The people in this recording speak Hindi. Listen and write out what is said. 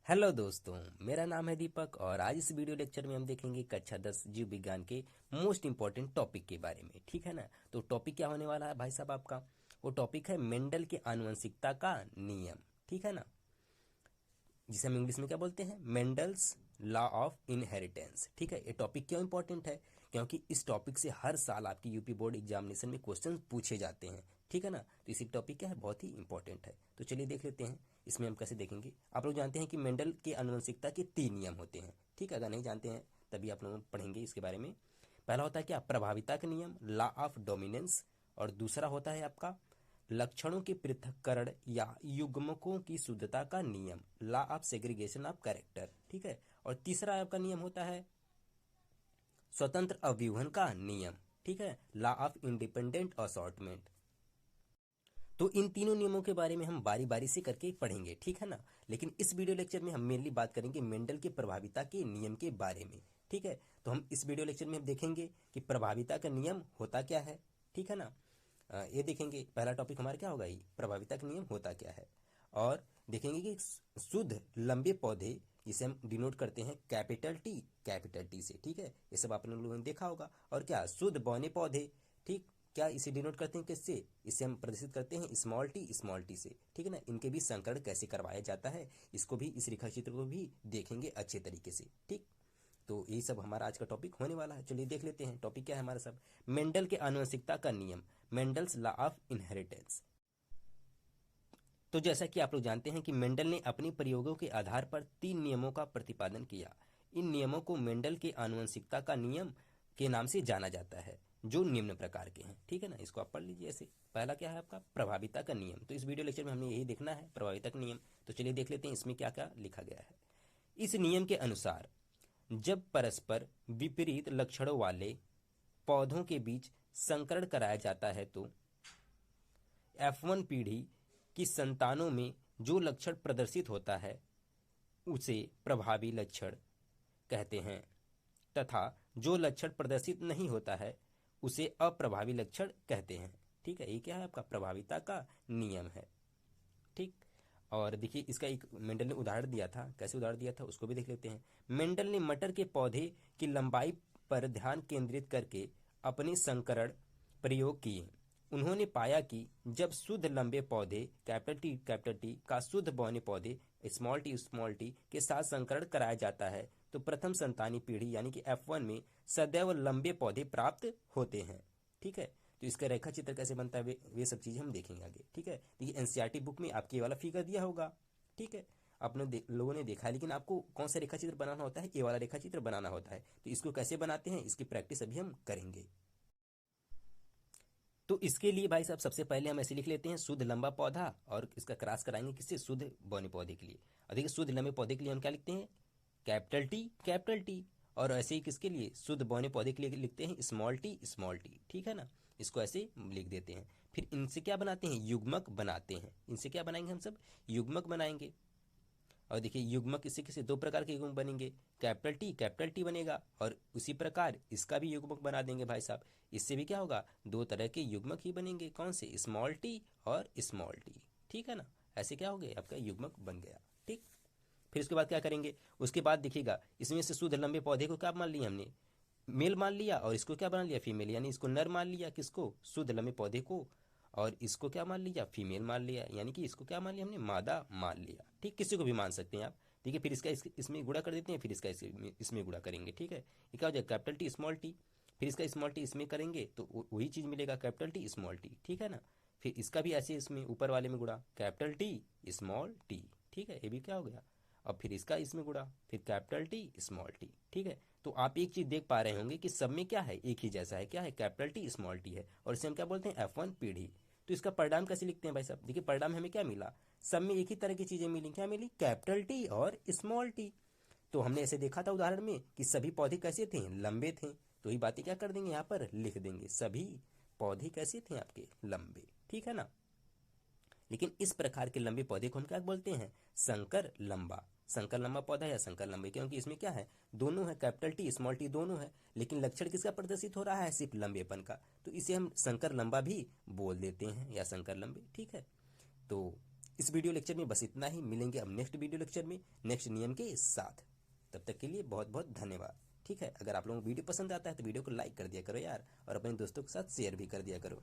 हेलो दोस्तों, मेरा नाम है दीपक और आज इस वीडियो लेक्चर में हम देखेंगे कक्षा 10 जीव विज्ञान के मोस्ट इंपॉर्टेंट टॉपिक के बारे में। ठीक है ना। तो टॉपिक क्या होने वाला है भाई साहब आपका? वो टॉपिक है मेंडल के आनुवंशिकता का नियम। ठीक है ना, जिसे हम इंग्लिश में क्या बोलते हैं, मेंडल्स लॉ ऑफ इनहेरिटेंस। ठीक है, ये टॉपिक क्यों इंपॉर्टेंट है? क्योंकि इस टॉपिक से हर साल आपकी यूपी बोर्ड एग्जामिनेशन में क्वेश्चन पूछे जाते हैं। ठीक है ना, तो इसी टॉपिक क्या है, बहुत ही इंपॉर्टेंट है। तो चलिए देख लेते हैं इसमें हम कैसे देखेंगे। आप लोग जानते हैं कि मेंडल के आनुवंशिकता के 3 नियम होते हैं। ठीक है, अगर नहीं जानते हैं तभी आप लोग पढ़ेंगे इसके बारे में। पहला होता है क्या, प्रभाविता का नियम, लॉ ऑफ डोमिनेंस। और दूसरा होता है आपका लक्षणों के पृथक्करण या युग्मकों की शुद्धता का नियम, law of segregation of character. ठीक है, और तीसरा आपका नियम होता है स्वतंत्र अव्यूहन का नियम। ठीक है, लॉ ऑफ इंडिपेंडेंट असॉर्टमेंट। तो इन तीनों नियमों के बारे में हम बारी बारी से करके पढ़ेंगे। ठीक है ना, लेकिन इस वीडियो लेक्चर में हम मेनली बात करेंगे मेंडल के प्रभाविता के नियम के बारे में। ठीक है, तो हम इस वीडियो लेक्चर में हम देखेंगे कि प्रभाविता का नियम होता क्या है। ठीक है ना, ये देखेंगे। पहला टॉपिक हमारा क्या होगा, ये प्रभाविता का नियम होता क्या है। और देखेंगे कि शुद्ध लंबे पौधे, जिसे हम डिनोट करते हैं कैपिटल टी से। ठीक है, ये सब आप लोगों ने देखा होगा। और क्या, शुद्ध बौने पौधे, ठीक, क्या इसे डिनोट करते हैं किससे? इसे हम प्रदर्शित करते हैं स्मॉल टी से। ठीक है ना, इनके भी संकरण कैसे करवाया जाता है, इसको भी, इस रेखा चित्र को भी देखेंगे अच्छे तरीके से। ठीक, तो यही सब हमारा आज का टॉपिक होने वाला है। चलिए देख लेते हैं टॉपिक क्या है हमारा सब। मेंडल के आनुवंशिकता का नियम, मेंडल्स लॉ ऑफ इनहेरिटेंस। तो जैसा कि आप लोग जानते हैं कि मेंडल ने अपने प्रयोगों के आधार पर 3 नियमों का प्रतिपादन किया। इन नियमों को मेंडल के आनुवंशिकता का नियम के नाम से जाना जाता है, जो निम्न प्रकार के हैं। ठीक है ना, इसको आप पढ़ लीजिए ऐसे। पहला क्या है आपका, प्रभाविता का नियम। तो इस वीडियो लेक्चर में हमने यही देखना है, प्रभाविता का नियम। तो चलिए देख लेते हैं इसमें क्या क्या लिखा गया है। इस नियम के अनुसार जब परस्पर विपरीत लक्षणों वाले पौधों के बीच संकरण कराया जाता है तो F1 पीढ़ी की संतानों में जो लक्षण प्रदर्शित होता है उसे प्रभावी लक्षण कहते हैं, तथा जो लक्षण प्रदर्शित नहीं होता है उसे अप्रभावी लक्षण कहते हैं। ठीक है, ये क्या है आपका, प्रभाविता का नियम है। ठीक, और देखिए इसका एक मेंडल ने उदाहरण दिया था, कैसे उदाहरण दिया था उसको भी देख लेते हैं। मेंडल ने मटर के पौधे की लंबाई पर ध्यान केंद्रित करके अपने संकरण प्रयोग किए। उन्होंने पाया कि जब शुद्ध लंबे पौधे कैपिटल टी का शुद्ध बौने पौधे स्मॉल टी के साथ संकरण कराया जाता है तो प्रथम संतानी पीढ़ी यानी कि F1 में सदैव लंबे पौधे प्राप्त होते हैं। ठीक है, तो इसका रेखा चित्र कैसे बनता है वे सब चीज़ें हम देखेंगे आगे। ठीक है, देखिए एनसीईआरटी बुक में आपके वाला फिगर दिया होगा। ठीक है, अपने लोगों ने देखा है, लेकिन आपको कौन सा रेखा चित्र बनाना होता है, ये वाला रेखा चित्र बनाना होता है। तो इसको कैसे बनाते हैं, इसकी प्रैक्टिस अभी हम करेंगे। तो इसके लिए भाई साहब सबसे पहले हम ऐसे लिख लेते हैं, शुद्ध लंबा पौधा, और इसका क्रॉस कराएंगे किससे, शुद्ध बौने पौधे के लिए। और देखिए शुद्ध लंबे पौधे के लिए हम क्या लिखते हैं, कैपिटल टी। और ऐसे ही किसके लिए, शुद्ध बौने पौधे के लिए लिखते हैं स्मॉल टी। ठीक है ना, इसको ऐसे लिख देते हैं। फिर इनसे क्या बनाते हैं, युग्मक बनाते हैं। इनसे क्या बनाएंगे हम सब, युग्मक बनाएंगे। और देखिए युग्मक इससे किसे, 2 प्रकार के युग्मक बनेंगे, कैपिटल टी बनेगा, और उसी प्रकार इसका भी युग्मक बना देंगे भाई साहब। इससे भी क्या होगा, 2 तरह के युग्मक ही बनेंगे, कौन से, स्मॉल टी और स्मॉल टी। ठीक है ना, ऐसे क्या हो गया, आपका युग्मक बन गया। ठीक, फिर उसके बाद क्या करेंगे, उसके बाद देखिएगा इसमें से शुद्ध लंबे पौधे को क्या मान लिया हमने, मेल मान लिया, और इसको क्या बना लिया, फीमेल, यानी इसको नर मान लिया, किसको, शुद्ध लंबे पौधे को। और इसको क्या मान लिया, फीमेल मान लिया, यानी कि इसको क्या मान लिया हमने, मादा मान लिया। ठीक, किसी को भी मान सकते हैं आप। ठीक है, फिर इसका इसमें गुणा कर देते हैं, फिर इसका इसमें गुणा करेंगे। ठीक है, ये क्या हो जाएगा, कैपिटल टी स्मॉल टी। फिर इसका स्मॉल टी इसमें करेंगे तो वही चीज़ मिलेगा, कैपिटल टी स्मॉल टी। ठीक है ना, फिर इसका भी ऐसे इसमें ऊपर वाले में गुणा, कैपिटल टी स्मॉल टी। ठीक है, ये भी क्या हो गया। अब फिर इसका इसमें गुणा, फिर कैपिटल टी स्मॉल टी। ठीक है, तो आप एक चीज़ देख पा रहे होंगे कि सब में क्या है, एक ही जैसा है, क्या है, कैपिटल टी स्मॉल टी है, और इसे हम क्या बोलते हैं, F1 पीढ़ी। तो इसका परिणाम कैसे लिखते हैं भाई साहब, देखिए परिणाम में हमें क्या मिला, सब में एक ही तरह की चीज़ें मिली, क्या मिली, कैपिटल टी और स्मॉल टी। तो हमने ऐसे देखा था उदाहरण में कि सभी पौधे कैसे थे, लंबे थे। तो ये बातें क्या कर देंगे, यहाँ पर लिख देंगे, सभी पौधे कैसे थे आपके, लंबे। ठीक है ना, लेकिन इस प्रकार के लंबे पौधे को हम क्या बोलते हैं, संकर लंबा पौधा या संकर लंबे, क्योंकि इसमें क्या है, दोनों है, कैपिटल टी स्मॉल टी दोनों है, लेकिन लक्षण किसका प्रदर्शित हो रहा है, सिर्फ लंबेपन का। तो इसे हम संकर लंबा भी बोल देते हैं, या संकर लंबे। ठीक है, तो इस वीडियो लेक्चर में बस इतना ही। मिलेंगे हम नेक्स्ट वीडियो लेक्चर में नेक्स्ट नियम के साथ। तब तक के लिए बहुत बहुत धन्यवाद। ठीक है, अगर आप लोगों को वीडियो पसंद आता है तो वीडियो को लाइक कर दिया करो यार, और अपने दोस्तों के साथ शेयर भी कर दिया करो।